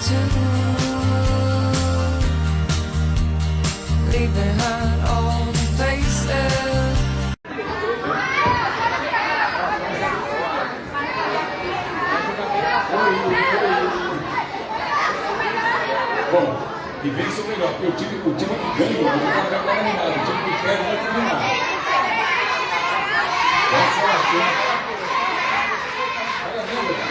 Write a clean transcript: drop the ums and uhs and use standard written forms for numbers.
to leave behind all the faces Bom, e vence o melhor, porque o time que ganha, o time que não vai nada, o time que quer não vai fazer nada. É só assim. Olha, lembra?